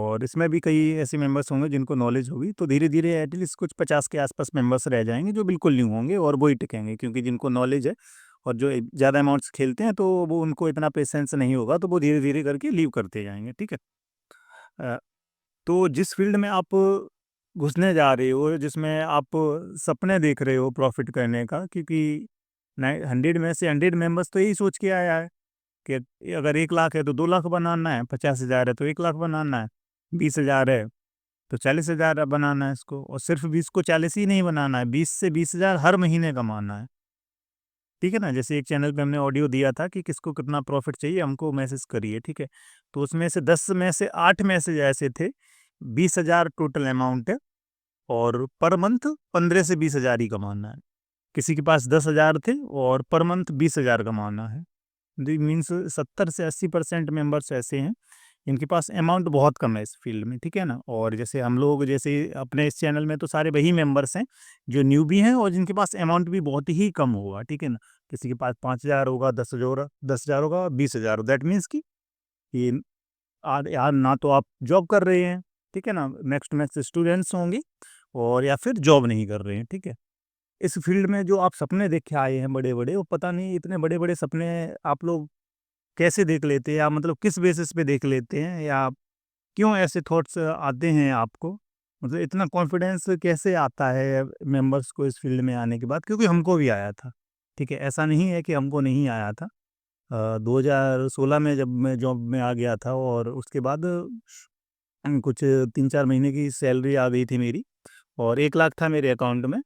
और इसमें भी कई ऐसे मेंबर्स होंगे जिनको नॉलेज होगी, तो धीरे धीरे एटलीस्ट कुछ 50 के आसपास मेंबर्स रह जाएंगे जो बिल्कुल न्यू होंगे और वो ही टिकेंगे, क्योंकि जिनको नॉलेज है और जो ज़्यादा अमाउंट्स खेलते हैं तो वो उनको इतना पेशेंस नहीं होगा, तो वो धीरे धीरे करके लीव करते जाएंगे। ठीक है। अ, तो जिस फील्ड में आप घुसने जा रहे हो, जिसमें आप सपने देख रहे हो प्रॉफिट करने का, क्योंकि 100 में से 100 मेंबर्स तो यही सोच के आया है कि अगर 1 लाख है तो 2 लाख बनाना है, 50,000 है तो 1 लाख बनाना है, 20,000 है तो 40,000 बनाना है इसको, और सिर्फ 20 को 40 ही नहीं बनाना है, 20 से 20,000 हर महीने कमाना है। ठीक है ना। जैसे एक चैनल पे हमने ऑडियो दिया था कि किसको कितना प्रॉफिट चाहिए हमको मैसेज करिए। ठीक है। तो उसमें से 10 में से 8 मैसेज ऐसे थे, 20,000 टोटल अमाउंट है और पर मंथ 15 से 20,000 ही कमाना है। किसी के पास 10,000 थे और पर मंथ 20,000 कमाना है। मीन्स 70 से 80% मेंबर्स ऐसे हैं इनके पास अमाउंट बहुत कम है इस फील्ड में। ठीक है ना। और जैसे हम लोग, जैसे अपने इस चैनल में तो सारे वही मेंबर्स हैं जो न्यू भी हैं और जिनके पास अमाउंट भी बहुत ही कम होगा। ठीक है ना। किसी के पास 5,000 होगा, 10,000 होगा, 20,000। दैट मीन्स कि ये यार ना तो आप जॉब कर रहे हैं, ठीक है ना, नेक्स्ट मैक्स स्टूडेंट्स होंगे, और या फिर जॉब नहीं कर रहे हैं। ठीक है। इस फील्ड में जो आप सपने देख के आए हैं बड़े बड़े, वो पता नहीं इतने बड़े बड़े सपने आप लोग कैसे देख लेते हैं, या मतलब किस बेसिस पे देख लेते हैं, या क्यों ऐसे थॉट्स आते हैं आपको, मतलब इतना कॉन्फिडेंस कैसे आता है मेंबर्स को इस फील्ड में आने के बाद, क्योंकि हमको भी आया था। ठीक है। ऐसा नहीं है कि हमको नहीं आया था। 2016 में जब मैं जॉब में आ गया था और उसके बाद कुछ 3-4 महीने की सैलरी आ गई थी मेरी, और 1 लाख था मेरे अकाउंट में।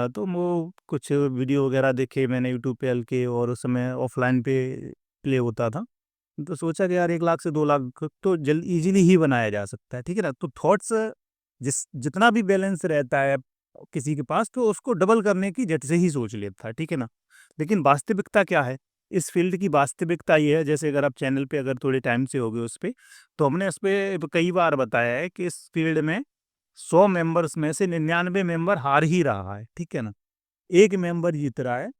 तो वो कुछ वीडियो वगैरह देखे मैंने यूट्यूब पे के, और उस समय ऑफलाइन पे प्ले होता था, तो सोचा कि यार 1 लाख से 2 लाख तो जल्द इजीली ही बनाया जा सकता है। ठीक है ना। तो थॉट्स जितना भी बैलेंस रहता है किसी के पास, तो उसको डबल करने की झट से ही सोच लेता है। ठीक है ना। लेकिन वास्तविकता क्या है, इस फील्ड की वास्तविकता ये है, जैसे अगर आप चैनल पे अगर थोड़े टाइम से हो गए उस पे, तो हमने उस पर कई बार बताया है कि इस फील्ड में 100 मेंबर्स में से 99 मेंबर हार ही रहा है। ठीक है ना। एक मेंबर जीत रहा है,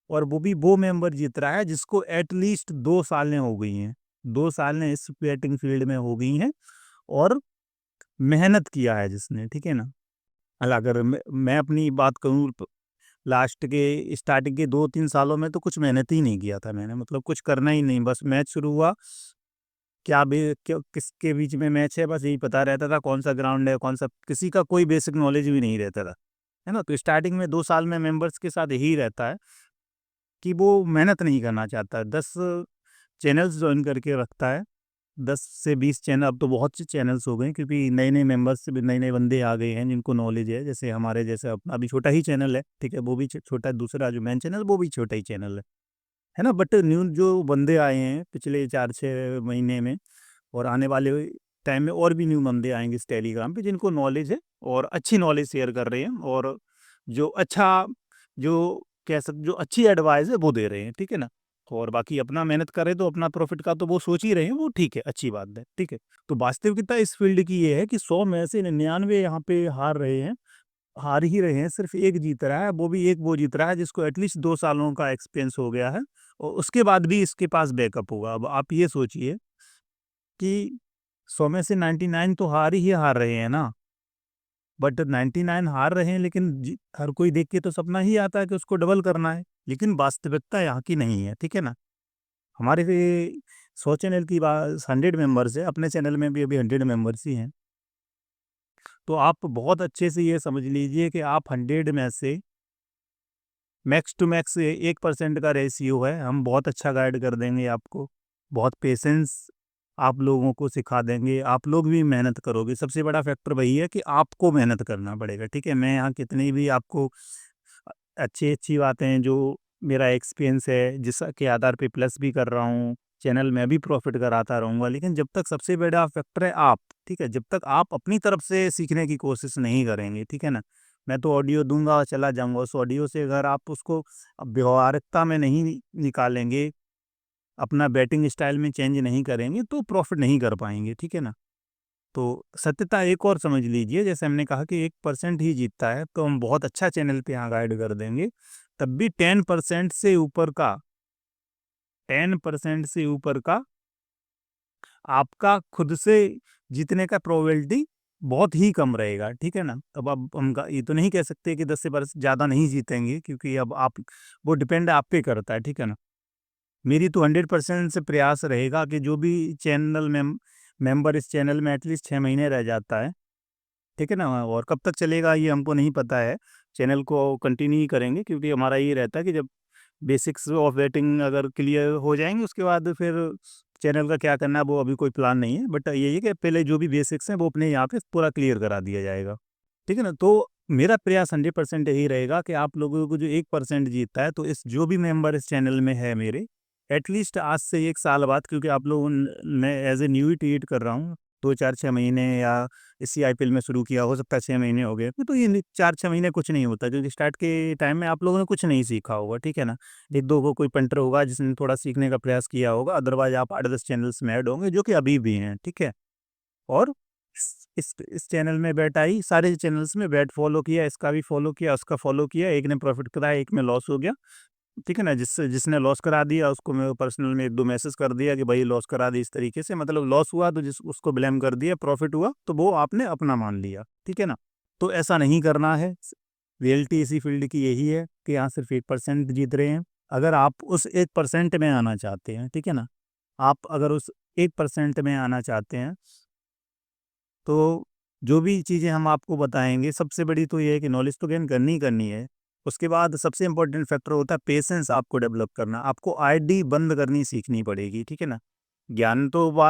और वो भी वो मेंबर जीत रहा है जिसको एटलीस्ट 2 सालें हो गई हैं, 2 सालें इस बैटिंग फील्ड में हो गई हैं, और मेहनत किया है जिसने। ठीक है ना। अगर मैं अपनी बात करूँ, लास्ट के स्टार्टिंग के 2-3 सालों में तो कुछ मेहनत ही नहीं किया था मैंने, मतलब कुछ करना ही नहीं, बस मैच शुरू हुआ, किसके बीच में मैच है बस यही पता रहता था, कौन सा ग्राउंड है, कौन सा, किसी का कोई बेसिक नॉलेज भी नहीं रहता था, है ना। तो स्टार्टिंग में 2 साल में मेंबर्स के साथ यही रहता है कि वो मेहनत नहीं करना चाहता है, 10 चैनल्स ज्वाइन करके रखता है, 10 से 20 चैनल, अब तो बहुत से चैनल्स हो गए क्योंकि नए नए मेंबर्स से भी नए नए बंदे आ गए हैं जिनको नॉलेज है, जैसे हमारे जैसे अपना अभी छोटा ही चैनल है। ठीक है। वो भी छोटा है, दूसरा जो मेन चैनल वो भी छोटा ही चैनल है ना। बट न्यू जो बंदे आए हैं पिछले 4-6 महीने में, और आने वाले टाइम में और भी न्यू बंदे आएंगे इस टेलीग्राम पे जिनको नॉलेज है और अच्छी नॉलेज शेयर कर रहे हैं, और जो अच्छा, जो कह सकते, जो अच्छी एडवाइस है वो दे रहे हैं। ठीक है ना। और बाकी अपना मेहनत करे तो अपना प्रॉफिट का तो वो सोच ही रहे हैं, वो ठीक है, अच्छी बात है। ठीक है। तो वास्तविकता इस फील्ड की ये है कि 100 में से 99 यहाँ पे हार रहे हैं, हार ही रहे हैं, सिर्फ एक जीत रहा है, वो भी एक वो जीत रहा है जिसको एटलीस्ट 2 सालों का एक्सपीरियंस हो गया है, और उसके बाद भी इसके पास बैकअप होगा। अब आप ये सोचिए कि 100 में से 99 तो हार ही हार रहे हैं ना, बट 99 हार रहे हैं, लेकिन हर कोई देख के तो सपना ही आता है कि उसको डबल करना है, लेकिन वास्तविकता यहाँ की नहीं है। ठीक है ना। हमारे 100 चैनल की बात 100 मेंबर्स है, अपने चैनल में भी अभी 100 मेंबर्स ही हैं, तो आप बहुत अच्छे से ये समझ लीजिए कि आप 100 में से मैक्स टू मैक्स 1% का रेशियो है, हम बहुत अच्छा गाइड कर देंगे आपको, बहुत पेशेंस आप लोगों को सिखा देंगे, आप लोग भी मेहनत करोगे। सबसे बड़ा फैक्टर वही है कि आपको मेहनत करना पड़ेगा। ठीक है। मैं यहाँ कितनी भी आपको अच्छी अच्छी बातें हैं जो मेरा एक्सपीरियंस है जिसके आधार पे प्लस भी कर रहा हूँ, चैनल में भी प्रॉफिट कराता रहूँगा, लेकिन जब तक सबसे बड़ा फैक्टर है आप, ठीक है, जब तक आप अपनी तरफ से सीखने की कोशिश नहीं करेंगे, ठीक है ना। मैं तो ऑडियो दूंगा चला जाऊंगा, उस ऑडियो से अगर आप उसको व्यवहारिकता में नहीं निकालेंगे, अपना बैटिंग स्टाइल में चेंज नहीं करेंगे, तो प्रॉफिट नहीं कर पाएंगे। ठीक है ना। तो सत्यता एक और समझ लीजिए, जैसे हमने कहा कि 1% ही जीतता है, तो हम बहुत अच्छा चैनल पे यहाँ गाइड कर देंगे, तब भी 10% से ऊपर का 10% से ऊपर का आपका खुद से जीतने का प्रोबेबिलिटी बहुत ही कम रहेगा, ठीक है ना। अब हम ये तो नहीं कह सकते कि 10 से ज़्यादा नहीं जीतेंगे, क्योंकि अब आप, वो डिपेंड आप पे करता है, ठीक है ना। मेरी तो 100% से प्रयास रहेगा कि जो भी चैनल मेंबर इस चैनल में एटलीस्ट 6 महीने रह जाता है, ठीक है ना, और कब तक चलेगा ये हमको नहीं पता है। चैनल को कंटिन्यू ही करेंगे, क्योंकि हमारा ये रहता है कि जब बेसिक्स ऑफ बैटिंग अगर क्लियर हो जाएंगे, उसके बाद फिर चैनल का क्या करना है वो अभी कोई प्लान नहीं है, बट यही है कि पहले जो भी बेसिक्स हैं वो अपने यहाँ पे पूरा क्लियर करा दिया जाएगा, ठीक है ना। तो मेरा प्रयास 100% यही रहेगा कि आप लोगों को जो 1% जीतता है, तो इस जो भी मेंबर इस चैनल में है मेरे, एटलीस्ट आज से 1 साल बाद, क्योंकि आप लोगों मैं एज ए न्यू ही ट्रीट कर रहा हूँ, 2 4 6 महीने या इसी आईपीएल में शुरू किया, हो सकता है 6 महीने हो गए, तो ये 4 6 महीने कुछ नहीं होता, क्योंकि स्टार्ट के टाइम में आप लोगों ने कुछ नहीं सीखा होगा, ठीक है ना। एक दो को कोई पंटर होगा जिसने थोड़ा सीखने का प्रयास किया होगा, अदरवाइज आप 8 10 चैनल्स में ऐड होंगे, जो कि अभी भी हैं, ठीक है। और इस चैनल में बैट आई, सारे चैनल्स में बैट फॉलो किया, इसका भी फॉलो किया, उसका फॉलो किया, एक ने प्रॉफिट कराया, एक में लॉस हो गया, ठीक है ना। जिसने लॉस करा दिया उसको मैं पर्सनल में 1 2 मैसेज कर दिया कि भाई लॉस करा दी, इस तरीके से, मतलब लॉस हुआ तो जिस उसको ब्लेम कर दिया, प्रॉफिट हुआ तो वो आपने अपना मान लिया, ठीक है ना। तो ऐसा नहीं करना है। रियलिटी इसी फील्ड की यही है कि यहाँ सिर्फ 1% जीत रहे हैं। अगर आप उस 1% में आना चाहते हैं, ठीक है ना, आप अगर उस 1% में आना चाहते हैं, तो जो भी चीज़ें हम आपको बताएँगे, सबसे बड़ी तो ये है कि नॉलेज तो गेन करनी ही करनी है। उसके बाद सबसे इम्पोर्टेंट फैक्टर होता है पेशेंस, आपको डेवलप करना। आपको आईडी बंद करनी सीखनी पड़ेगी, ठीक है ना। ज्ञान तो बा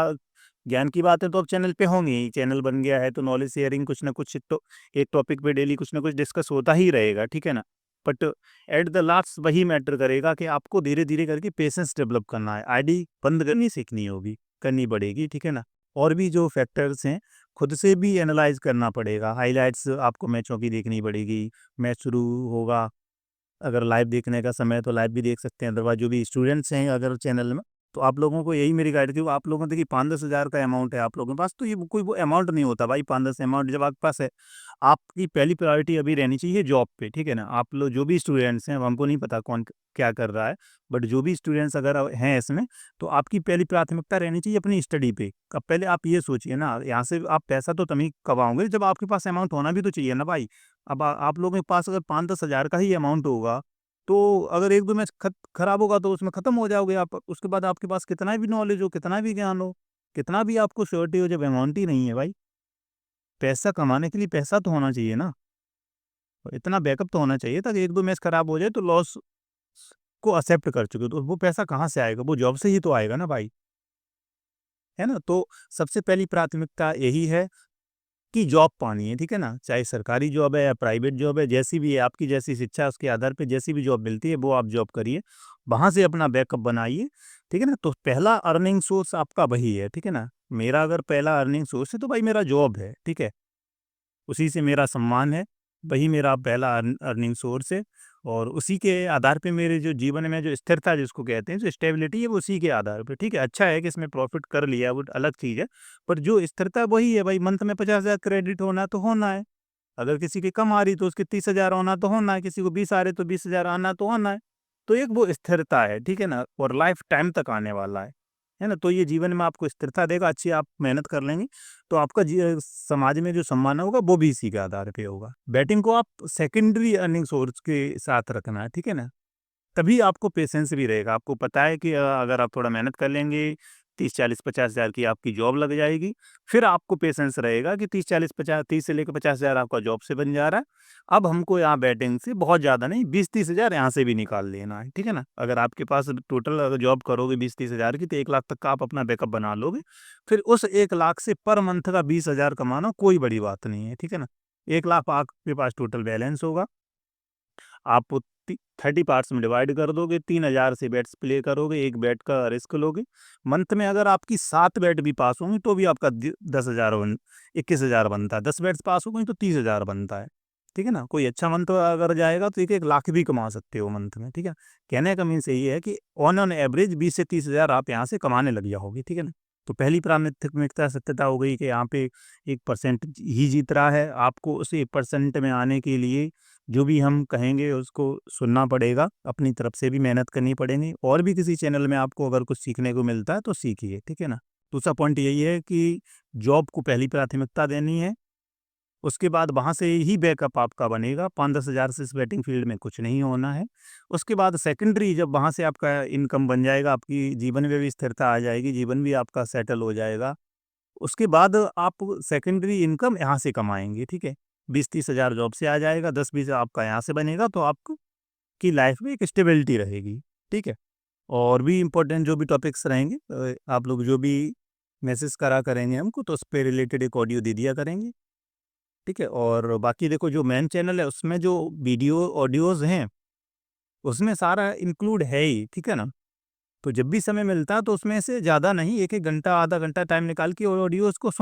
ज्ञान की बातें तो अब चैनल पे होंगी ही, चैनल बन गया है तो नॉलेज शेयरिंग कुछ ना कुछ तो एक टॉपिक पे डेली कुछ ना कुछ डिस्कस होता ही रहेगा, ठीक है ना। बट एट द लास्ट वही मैटर करेगा कि आपको धीरे-धीरे करके पेशेंस डेवलप करना है। आईडी बंद करनी सीखनी होगी, करनी पड़ेगी, ठीक है ना। और भी जो फैक्टर्स हैं, खुद से भी एनालाइज़ करना पड़ेगा। हाइलाइट्स आपको मैचों की देखनी पड़ेगी। मैच शुरू होगा, अगर लाइव देखने का समय है तो लाइव भी देख सकते हैं, अदरवाइज़ जो भी स्टूडेंट्स हैं अगर चैनल में, तो आप लोगों को यही मेरी गाइड थी। वो आप लोगों को देखिए 5-10 हज़ार का अमाउंट है आप लोगों के पास, तो ये कोई वो अमाउंट नहीं होता भाई, 5-10 अमाउंट जब आपके पास है। आपकी पहली प्रायोरिटी अभी रहनी चाहिए जॉब पे, ठीक है ना। आप लोग जो भी स्टूडेंट्स हैं, अब हमको नहीं पता कौन क्या कर रहा है, बट जो भी स्टूडेंट्स अगर हैं इसमें, तो आपकी पहली प्राथमिकता रहनी चाहिए अपनी स्टडी पे। अब पहले आप ये सोचिए ना, यहाँ से आप पैसा तो तभी कमाओगे जब आपके पास अमाउंट होना भी तो चाहिए ना भाई। अब आप लोगों के पास अगर 5-10 हज़ार का ही अमाउंट होगा, तो अगर 1-2 मैच खराब होगा तो उसमें खत्म हो जाओगे आप। उसके बाद आपके पास कितना भी नॉलेज हो, कितना भी ज्ञान हो, कितना भी आपको श्योरिटी हो, जब अमाउंट ही नहीं है भाई, पैसा कमाने के लिए पैसा तो होना चाहिए ना। इतना बैकअप तो होना चाहिए ताकि 1-2 मैच खराब हो जाए तो लॉस को एक्सेप्ट कर चुके हो, तो वो पैसा कहाँ से आएगा? वो जॉब से ही तो आएगा ना भाई, है ना? तो सबसे पहली प्राथमिकता यही है कि जॉब पानी है, ठीक है ना? चाहे सरकारी जॉब है या प्राइवेट जॉब है, जैसी भी है, आपकी जैसी शिक्षा है उसके आधार पे जैसी भी जॉब मिलती है वो आप जॉब करिए। वहाँ से अपना बैकअप बनाइए, ठीक है ना? तो पहला अर्निंग सोर्स आपका वही है, ठीक है ना? मेरा अगर पहला अर्निंग सोर्स है तो भाई मेरा जॉब है, ठीक है? उसी से मेरा सम्मान है, वही मेरा पहला अर्निंग सोर्स है, और उसी के आधार पे मेरे जो जीवन में जो स्थिरता जिसको कहते हैं, जो स्टेबिलिटी है वो उसी के आधार पे, ठीक है। अच्छा है कि इसमें प्रॉफ़िट कर लिया वो अलग चीज़ है, पर जो स्थिरता वही है भाई, मंथ में 50,000 क्रेडिट होना तो होना है। अगर किसी की कम आ रही तो उसके 30,000 होना तो होना है, किसी को 20 आ रहे तो 20,000 आना तो होना है। तो एक वो स्थिरता है, ठीक है ना? और लाइफ़ टाइम तक आने वाला है ना? तो ये जीवन में आपको स्थिरता देगा, अच्छी आप मेहनत कर लेंगे, तो आपका समाज में जो सम्मान होगा वो भी इसी के आधार पे होगा। बैटिंग को आप सेकेंडरी अर्निंग सोर्स के साथ रखना है, ठीक है ना? तभी आपको पेशेंस भी रहेगा। आपको पता है कि अगर आप थोड़ा मेहनत कर लेंगे, 30-40-50,000 की आपकी जॉब लग जाएगी। फिर आपको पेशेंस रहेगा कि 30 से लेकर 50,000 आपका जॉब से बन जा रहा है। अब हमको यहाँ बैटिंग से बहुत ज़्यादा नहीं, 20-30,000 यहाँ से भी निकाल लेना है, ठीक है ना? अगर आपके पास टोटल अगर जॉब करोगे 20-30,000 की, तो 1 लाख तक का आप अपना बैकअप बना लोगे। फिर उस 1 लाख से पर मंथ का 20,000 कमाना कोई बड़ी बात नहीं है, ठीक है ना? 1 लाख आपके पास टोटल बैलेंस होगा। आप 30 पार्ट्स में डिवाइड कर दोगे, 3,000 से बेट्स प्ले करोगे, 1 बेट का रिस्क लोगे। मंथ में अगर आपकी 7 बेट भी पास होंगी तो भी आपका 21,000 बनता है। 10 बेट्स पास हो गई तो 30,000 बनता है, ठीक है ना? कोई अच्छा मंथ अगर जाएगा तो 1-1 लाख भी कमा सकते हो मंथ में, ठीक है। कहने का मीन्स यही है कि ऑन एवरेज 20 से 30,000 आप यहाँ से कमाने लग जाओगे, ठीक है ना। तो पहली प्राथमिकता सत्यता हो गई कि यहाँ पे 1% ही जीत रहा है। आपको उस 1% में आने के लिए जो भी हम कहेंगे उसको सुनना पड़ेगा, अपनी तरफ से भी मेहनत करनी पड़ेगी, और भी किसी चैनल में आपको अगर कुछ सीखने को मिलता है तो सीखिए, ठीक है ना? दूसरा पॉइंट यही है कि जॉब को पहली प्राथमिकता देनी है, उसके बाद वहाँ से ही बैकअप आपका बनेगा, 5-10 हज़ार से इस बैटिंग फील्ड में कुछ नहीं होना है। उसके बाद सेकेंडरी जब वहाँ से आपका इनकम बन जाएगा, आपकी जीवन में भी स्थिरता आ जाएगी, जीवन भी आपका सेटल हो जाएगा। उसके बाद आप सेकेंडरी इनकम यहाँ से कमाएँगे, ठीक है? 20-30 हज़ार जॉब से आ जाएगा, 10-20 आपका यहाँ से बनेगा, तो आपकी लाइफ में एक स्टेबिलिटी रहेगी, ठीक है? और भी इम्पोर्टेंट जो भी टॉपिक्स रहेंगे आप लोग जो भी मैसेज करा करेंगे हमको, तो उस पे रिलेटेड एक ऑडियो दे दिया करेंगे, ठीक है? और बाकी देखो जो मेन चैनल है उसमें जो वीडियो ऑडियोज़ हैं, उसमें सारा इंक्लूड है ही, ठीक है ना? तो जब भी समय मिलता है तो उसमें से ज़्यादा नहीं, 1-1 घंटा, आधा घंटा टाइम निकाल के ऑडियोज़ को